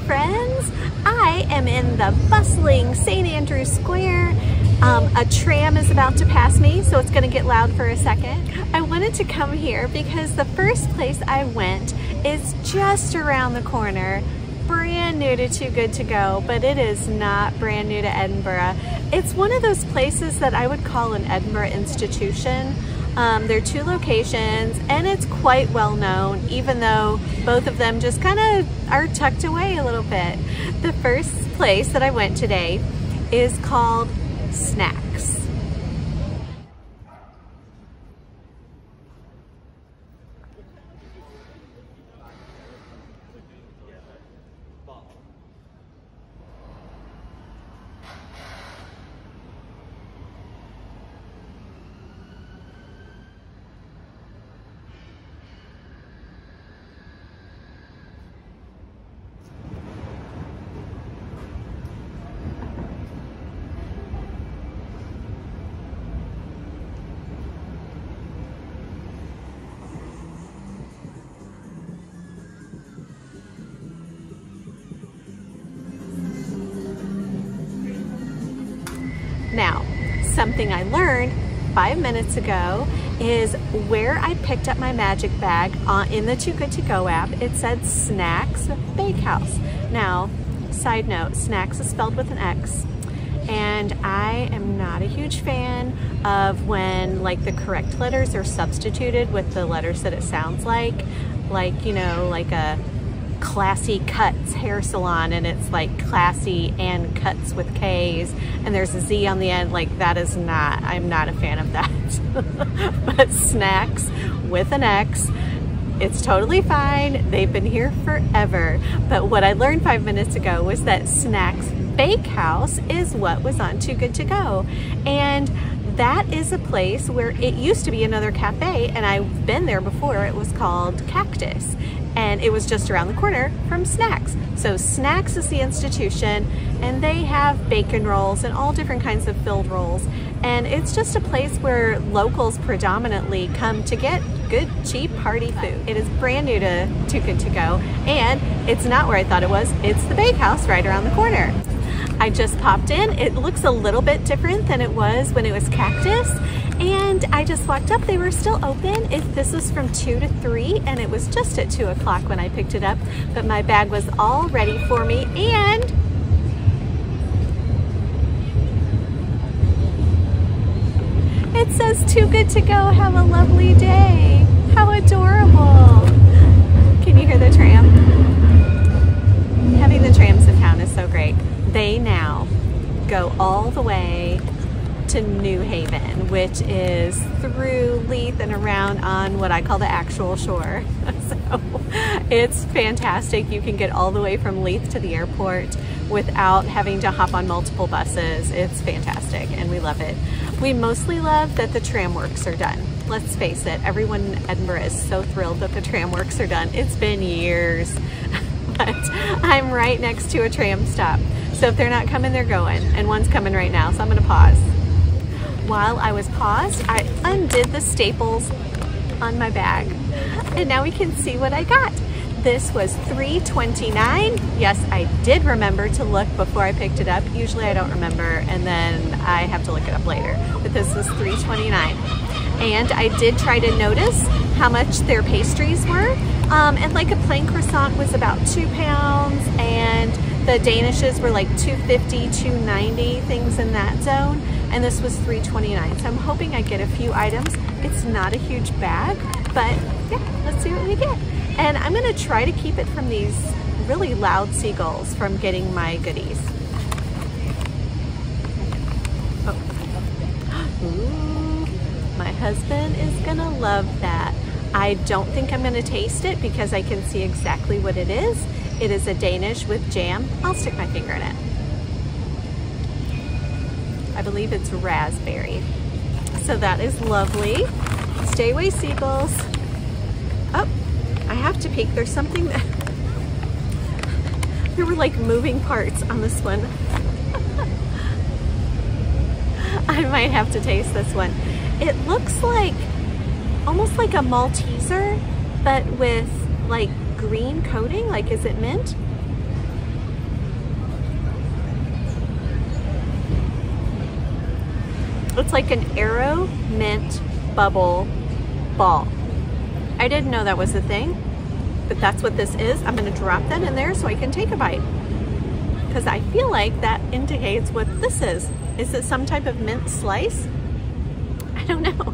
friends. I am in the bustling St. Andrew Square. A tram is about to pass me, so it's gonna get loud for a second. I wanted to come here because the first place I went is just around the corner. Brand new to Too Good To Go, but it is not brand new to Edinburgh. It's one of those places that I would call an Edinburgh institution. There are two locations and it's quite well known, even though both of them just kind of are tucked away a little bit. The first place that I went today is called Snacks. Now, something I learned 5 minutes ago is where I picked up my magic bag in the Too Good To Go app. It said Snacks Bakehouse. Now, side note, Snacks is spelled with an X. And I am not a huge fan of when like the correct letters are substituted with the letters that it sounds like, you know, like a Classy Cuts hair salon and it's like Classy and Cuts with K's and there's a Z on the end. Like that is not, I'm not a fan of that. But Snacks with an X, it's totally fine. They've been here forever. But what I learned 5 minutes ago was that Snacks Bakehouse is what was on Too Good To Go. And that is a place where it used to be another cafe, and I've been there before. It was called Cactus, and it was just around the corner from Snacks. So Snacks is the institution, and they have bacon rolls and all different kinds of filled rolls. And it's just a place where locals predominantly come to get good, cheap party food. It is brand new to Too Good To Go, and it's not where I thought it was. It's the bakehouse right around the corner. I just popped in. It looks a little bit different than it was when it was Cactus. And I just walked up, they were still open. This was from 2 to 3 and it was just at 2 o'clock when I picked it up. But my bag was all ready for me and it says Too Good To Go, have a lovely day. How adorable. Can you hear the tram? Having the trams in town is so great. They now go all the way to New Haven, which is through Leith and around on what I call the actual shore. So it's fantastic. You can get all the way from Leith to the airport without having to hop on multiple buses. It's fantastic and we love it. We mostly love that the tram works are done. Let's face it, everyone in Edinburgh is so thrilled that the tram works are done. It's been years, but I'm right next to a tram stop. So if they're not coming, they're going, and one's coming right now, so I'm gonna pause. While I was paused, I undid the staples on my bag, and now we can see what I got. This was $3.29. Yes, I did remember to look before I picked it up. Usually I don't remember, and then I have to look it up later, but this was $3.29. And I did try to notice how much their pastries were, and like a plain croissant was about £2, and the Danishes were like $2.50, $2.90, things in that zone, and this was $3.29. So I'm hoping I get a few items. It's not a huge bag, but yeah, let's see what we get. And I'm gonna try to keep it from these really loud seagulls from getting my goodies. Oh. Ooh, my husband is gonna love that. I don't think I'm gonna taste it because I can see exactly what it is. It is a Danish with jam. I'll stick my finger in it. I believe it's raspberry. So that is lovely. Stay away, seagulls. Oh, I have to peek. There's something that... There were like moving parts on this one. I might have to taste this one. It looks like, almost like a Malteser, but with like green coating. Like, is it mint? It's like an Aero mint bubble ball. I didn't know that was a thing, but that's what this is. I'm gonna drop that in there so I can take a bite, because I feel like that indicates what this is. Is it some type of mint slice? I don't know.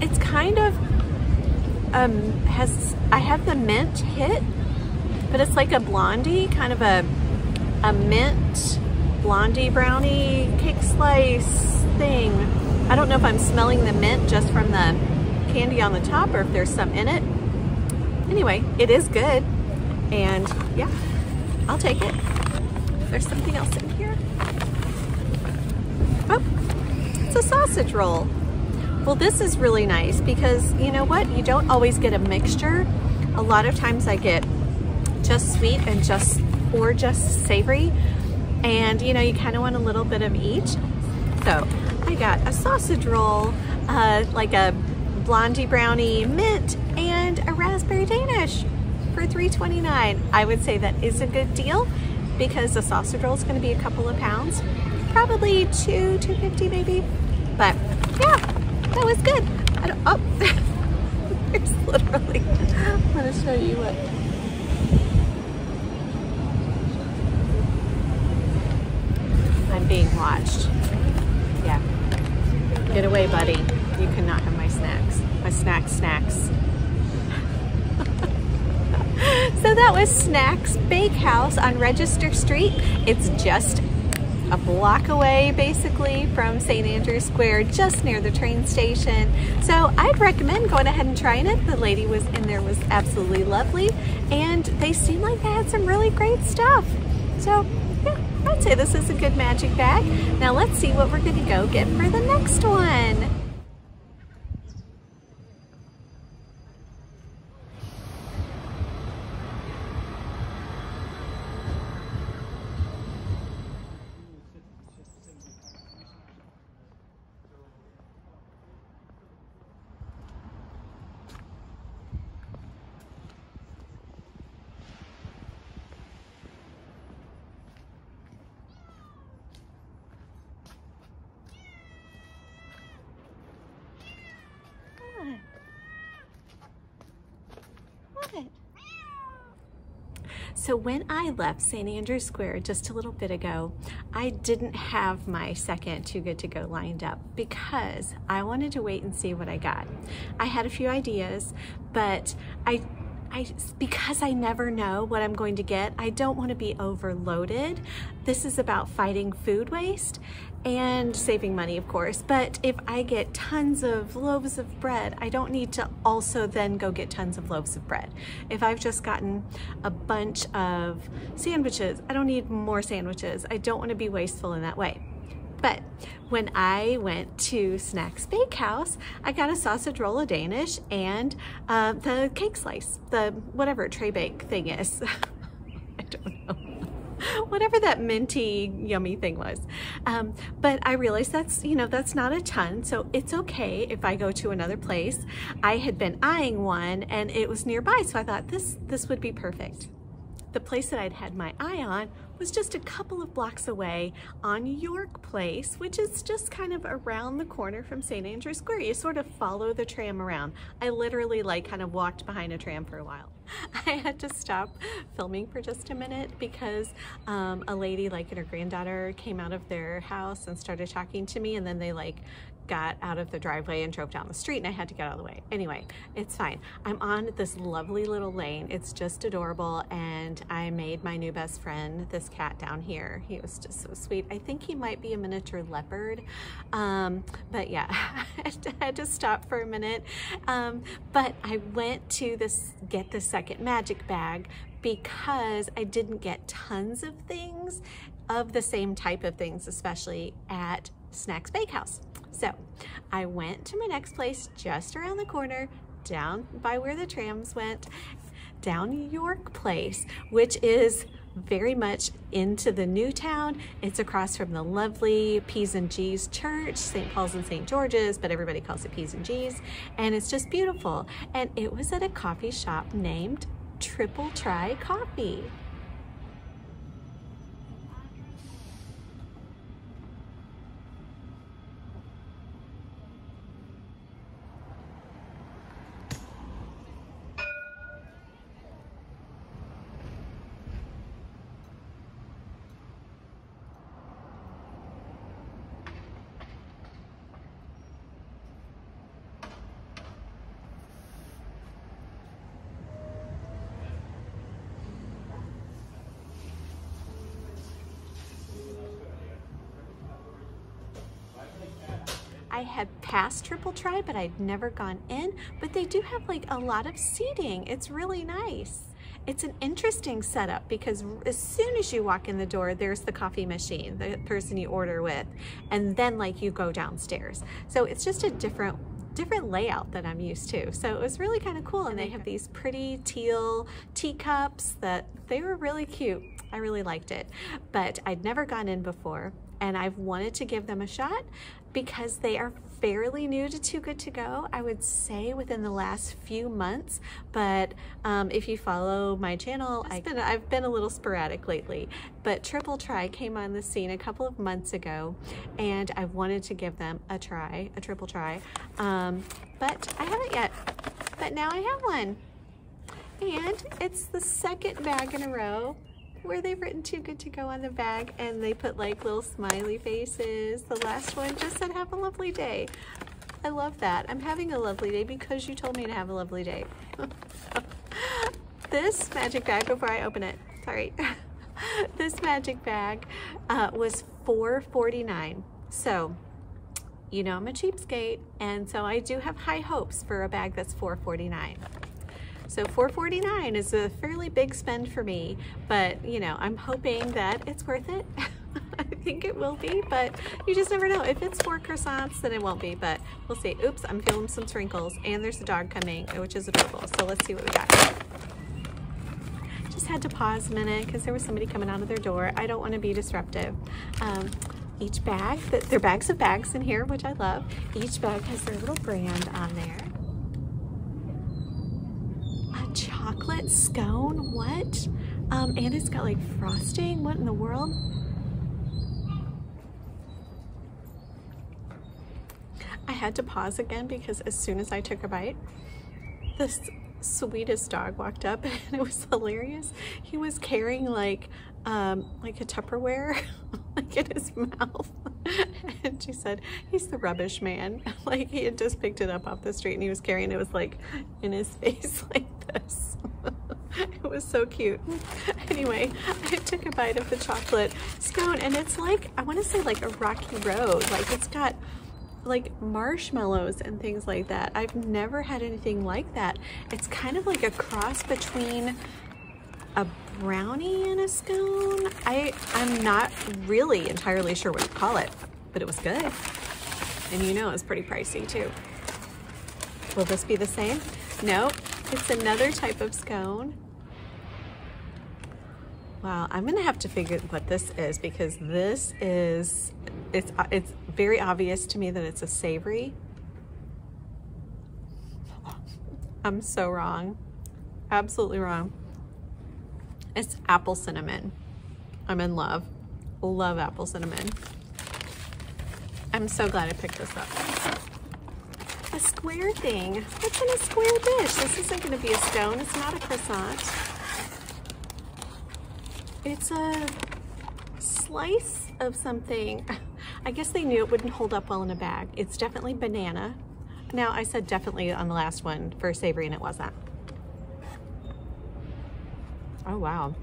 It's kind of, I have the mint hit, but it's like a blondie, kind of a mint blondie brownie cake slice thing. I don't know if I'm smelling the mint just from the candy on the top or if there's some in it. Anyway, it is good, and yeah, I'll take it. There's something else in here. Oh, it's a sausage roll. Well, this is really nice because you know what? You don't always get a mixture. A lot of times I get just sweet and just savory. And you know, you kind of want a little bit of each. So I got a sausage roll, like a blondie brownie mint, and a raspberry Danish for $3.29. I would say that is a good deal because the sausage roll is going to be a couple of pounds, probably $2.50 maybe. But yeah, that was good. I don't, oh, there's literally, I'm going to show you what. I'm being watched. Yeah. Get away, buddy. You cannot have my snacks. My snacks. So that was Snacks Bakehouse on Register Street. It's just a block away basically from St. Andrew's Square, just near the train station. So I'd recommend going ahead and trying it. The lady was in there was absolutely lovely, and they seemed like they had some really great stuff. So yeah, I'd say this is a good magic bag. Now let's see what we're gonna go get for the next one. So when I left St. Andrew's Square just a little bit ago, I didn't have my second Too Good To Go lined up because I wanted to wait and see what I got. I had a few ideas, but because I never know what I'm going to get, I don't want to be overloaded. This is about fighting food waste and saving money, of course. But if I get tons of loaves of bread, I don't need to also then go get tons of loaves of bread. If I've just gotten a bunch of sandwiches, I don't need more sandwiches. I don't want to be wasteful in that way. But when I went to Snacks Bakehouse, I got a sausage roll of Danish and the cake slice, the whatever tray bake thing is. I don't know. Whatever that minty, yummy thing was. But I realized that's, you know, that's not a ton, so it's okay if I go to another place. I had been eyeing one and it was nearby, so I thought this would be perfect. The place that I'd had my eye on was just a couple of blocks away on York Place, which is just kind of around the corner from St. Andrew's Square. You sort of follow the tram around. I literally like kind of walked behind a tram for a while. I had to stop filming for just a minute because a lady and her granddaughter came out of their house and started talking to me, and then they got out of the driveway and drove down the street and I had to get out of the way. Anyway, it's fine. I'm on this lovely little lane. It's just adorable, and I made my new best friend this cat down here. He was just so sweet. I think he might be a miniature leopard, but yeah, I had to stop for a minute. But I went to get the second magic bag because I didn't get tons of things of the same type of things, especially at Snacks Bakehouse. So I went to my next place just around the corner, down by where the trams went, down York Place, which is very much into the new town. It's across from the lovely P's and G's church, St. Paul's and St. George's, but everybody calls it P's and G's, and it's just beautiful. And it was at a coffee shop named Triple Try Coffee. I had passed Triple Try, but I'd never gone in, but they do have like a lot of seating. It's really nice. It's an interesting setup because as soon as you walk in the door, there's the coffee machine, the person you order with, and then like you go downstairs. So it's just a different layout that I'm used to. So it was really kind of cool. And they have these pretty teal teacups that they were really cute. I really liked it, but I'd never gone in before, and I've wanted to give them a shot because they are fairly new to Too Good To Go, I would say within the last few months. But if you follow my channel, I've been a little sporadic lately, but Triple Try came on the scene a couple of months ago, and I wanted to give them a try, a Triple Try, but I haven't yet, but now I have one. And it's the second bag in a row where they've written Too Good To Go on the bag, and they put like little smiley faces. The last one just said, have a lovely day. I love that. I'm having a lovely day because you told me to have a lovely day. This magic bag, before I open it, sorry. This magic bag was $4.49. So, you know I'm a cheapskate, and so I do have high hopes for a bag that's $4.49. So $4.49 is a fairly big spend for me, but you know, I'm hoping that it's worth it. I think it will be, but you just never know. If it's 4 croissants, then it won't be, but we'll see. Oops, I'm feeling some sprinkles, and there's a dog coming, which is adorable. So let's see what we got. Just had to pause a minute because there was somebody coming out of their door. I don't want to be disruptive. Each bag, there are bags of bags in here, which I love. Each bag has their little brand on there. Chocolate scone, what? And it's got like frosting. What in the world? I had to pause again because as soon as I took a bite, this sweetest dog walked up, and it was hilarious. He was carrying like a Tupperware like in his mouth, and she said he's the rubbish man. Like he had just picked it up off the street and he was carrying it. It was like in his face like this. It was so cute. Anyway, I took a bite of the chocolate scone, and it's like, I want to say like a rocky road. Like it's got like marshmallows and things like that. I've never had anything like that. It's kind of like a cross between a brownie and a scone. I'm not really entirely sure what to call it, but it was good. And you know it's pretty pricey too. Will this be the same? No, it's another type of scone. Wow, I'm gonna have to figure what this is, because this is, it's very obvious to me that it's a savory. I'm so wrong, absolutely wrong. It's apple cinnamon. I'm in love. Love apple cinnamon. I'm so glad I picked this up. A square thing. What's in a square dish? This isn't going to be a scone. It's not a croissant. It's a slice of something. I guess they knew it wouldn't hold up well in a bag. It's definitely banana. Now, I said definitely on the last one for savory, and it wasn't. Oh, wow.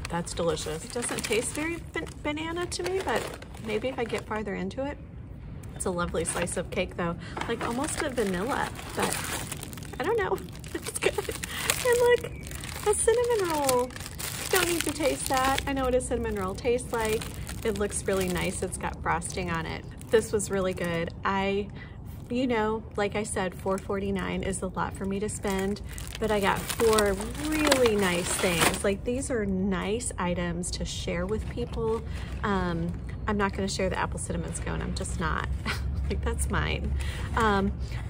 That's delicious. It doesn't taste very banana to me, but maybe if I get farther into it. It's a lovely slice of cake though, like almost a vanilla, but I don't know. It's good. And look, a cinnamon roll. Don't need to taste that. I know what a cinnamon roll tastes like. It looks really nice. It's got frosting on it. This was really good. You know, like I said, $4.49 is a lot for me to spend, but I got 4 really nice things. Like, these are nice items to share with people. I'm not gonna share the apple cinnamon scone. I'm just not. Like, that's mine.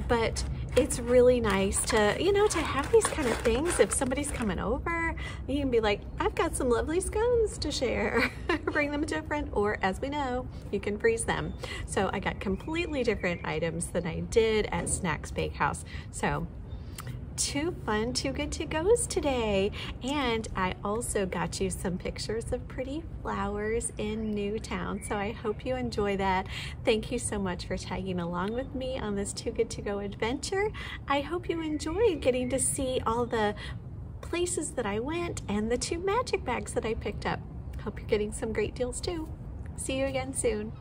But it's really nice to, you know, to have these kind of things. If somebody's coming over, you can be like, I've got some lovely scones to share. Bring them to a friend, or as we know, you can freeze them. So I got completely different items than I did at Snacks Bakehouse. So 2 fun Too Good To Go's today. And I also got you some pictures of pretty flowers in Newtown. So I hope you enjoy that. Thank you so much for tagging along with me on this Too Good To Go adventure. I hope you enjoyed getting to see all the places that I went and the 2 magic bags that I picked up. Hope you're getting some great deals too. See you again soon.